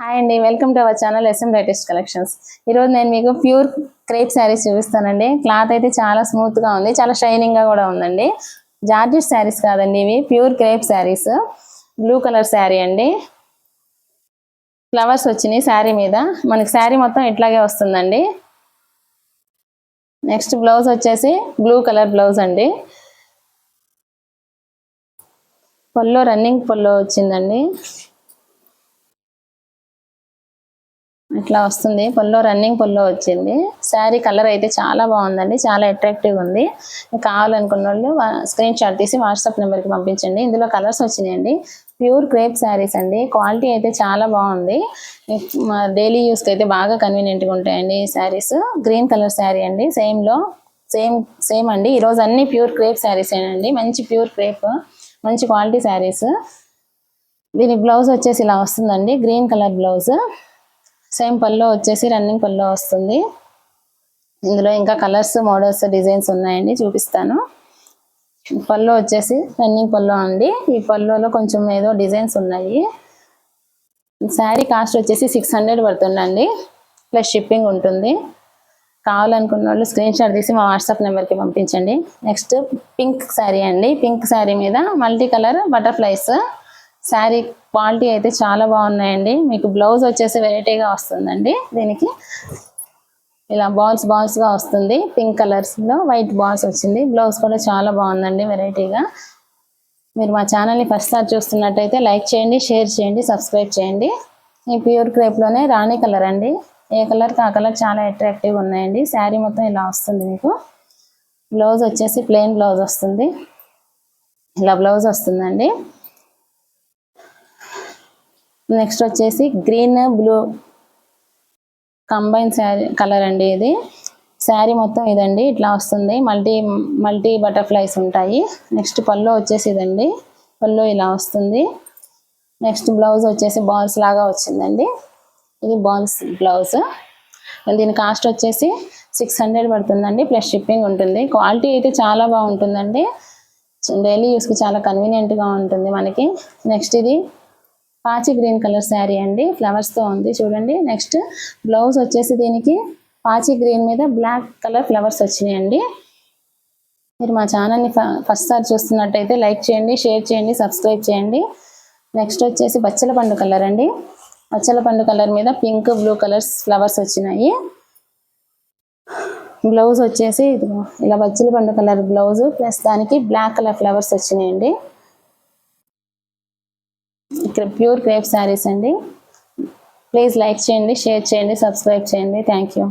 Hi అండి, welcome to our channel S M latest collections. ఈరోజు నేను మీకు ప్యూర్ క్రేప్ శారీస్ చూపిస్తానండి. క్లాత్ అయితే చాలా స్మూత్గా ఉంది, చాలా షైనింగ్గా కూడా ఉందండి. జార్జెట్ శారీస్ కాదండి, ఇవి pure crepe saris. Blue colour sari అండి, ఫ్లవర్స్ వచ్చినాయి శారీ మీద. మనకి శారీ మొత్తం ఇట్లాగే వస్తుందండి. నెక్స్ట్ బ్లౌజ్ వచ్చేసి బ్లూ కలర్ బ్లౌజ్ అండి. పల్లో రన్నింగ్ పల్లో వచ్చిందండి, ఇట్లా వస్తుంది. పల్లో రన్నింగ్ పల్లో వచ్చింది. శారీ కలర్ అయితే చాలా బాగుందండి, చాలా అట్రాక్టివ్ ఉంది. కావాలనుకున్న వాళ్ళు స్క్రీన్ షాట్ తీసి వాట్సాప్ నెంబర్కి పంపించండి. ఇందులో కలర్స్ వచ్చినాయండి. ప్యూర్ క్రేప్ శారీస్ అండి, క్వాలిటీ అయితే చాలా బాగుంది. డైలీ యూస్కి అయితే బాగా కన్వీనియంట్గా ఉంటాయండి ఈ శారీస్. గ్రీన్ కలర్ శారీ అండి, సేమ్ అండి. ఈరోజు అన్ని ప్యూర్ క్రేప్ శారీస్ అండి, మంచి ప్యూర్ క్రేప్, మంచి క్వాలిటీ శారీస్. దీని బ్లౌజ్ వచ్చేసి ఇలా వస్తుందండి, గ్రీన్ కలర్ బ్లౌజ్. సేమ్ పల్లో వచ్చేసి రన్నింగ్ పల్లో వస్తుంది. ఇందులో ఇంకా కలర్స్, మోడల్స్, డిజైన్స్ ఉన్నాయండి, చూపిస్తాను. పల్లో వచ్చేసి రన్నింగ్ పల్లో అండి. ఈ పల్లోలో కొంచెం ఏదో డిజైన్స్ ఉన్నాయి. శారీ కాస్ట్ వచ్చేసి 600 పడుతుందండి, ప్లస్ షిప్పింగ్ ఉంటుంది. కావాలనుకున్న వాళ్ళు స్క్రీన్ షాట్ తీసి మా వాట్సాప్ నెంబర్కి పంపించండి. నెక్స్ట్ పింక్ శారీ అండి. పింక్ శారీ మీద multi colour butterflies. Sari quality అయితే చాలా బాగున్నాయండి. మీకు బ్లౌజ్ వచ్చేసి వెరైటీగా వస్తుందండి. దీనికి ఇలా బాల్స్గా వస్తుంది, పింక్ కలర్స్లో వైట్ బాల్స్ వచ్చింది. బ్లౌజ్ కూడా చాలా బాగుందండి, వెరైటీగా. మీరు మా ఛానల్ని ఫస్ట్ సారి చూస్తున్నట్టయితే లైక్ చేయండి, షేర్ చేయండి, సబ్స్క్రైబ్ చేయండి. ఈ ప్యూర్ క్రేప్లోనే రాణి కలర్ అండి, ఏ కలర్కి ఆ కలర్ చాలా అట్రాక్టివ్గా ఉన్నాయండి. శారీ మొత్తం ఇలా వస్తుంది. మీకు బ్లౌజ్ వచ్చేసి ప్లెయిన్ బ్లౌజ్ వస్తుంది, ఇలా బ్లౌజ్ వస్తుందండి. నెక్స్ట్ వచ్చేసి green blue combine sari colour అండి ఇది. శారీ మొత్తం ఇదండి, ఇట్లా వస్తుంది. మల్టీ బటర్ఫ్లైస్ ఉంటాయి. నెక్స్ట్ పల్లో వచ్చేసి ఇదండి, పల్లో ఇలా వస్తుంది. నెక్స్ట్ బ్లౌజ్ వచ్చేసి బాల్స్ లాగా వచ్చిందండి, ఇది బాల్స్ బ్లౌజ్. దీని కాస్ట్ వచ్చేసి 600 పడుతుందండి, ప్లస్ షిప్పింగ్ ఉంటుంది. క్వాలిటీ అయితే చాలా బాగుంటుందండి, డైలీ యూస్కి చాలా కన్వీనియంట్గా ఉంటుంది మనకి. నెక్స్ట్ ఇది పాచి గ్రీన్ కలర్ శారీ అండి, ఫ్లవర్స్తో ఉంది చూడండి. నెక్స్ట్ బ్లౌజ్ వచ్చేసి దీనికి పాచి గ్రీన్ మీద బ్లాక్ కలర్ ఫ్లవర్స్ వచ్చినాయండి. మీరు మా ఛానల్ని ఫస్ట్ సారి చూస్తున్నట్టయితే లైక్ చేయండి, షేర్ చేయండి, సబ్స్క్రైబ్ చేయండి. నెక్స్ట్ వచ్చేసి బచ్చల పండు కలర్ అండి. బచ్చల పండు కలర్ మీద పింక్, బ్లూ కలర్స్ ఫ్లవర్స్ వచ్చినాయి. బ్లౌజ్ వచ్చేసి ఇలా బచ్చల పండు కలర్ బ్లౌజ్, ప్లస్ దానికి బ్లాక్ కలర్ ఫ్లవర్స్ వచ్చినాయండి. ఇక్కడ ప్యూర్ క్రేప్ శారీస్ అండి. ప్లీజ్ లైక్ చేయండి, షేర్ చేయండి, సబ్స్క్రైబ్ చేయండి. Thank you.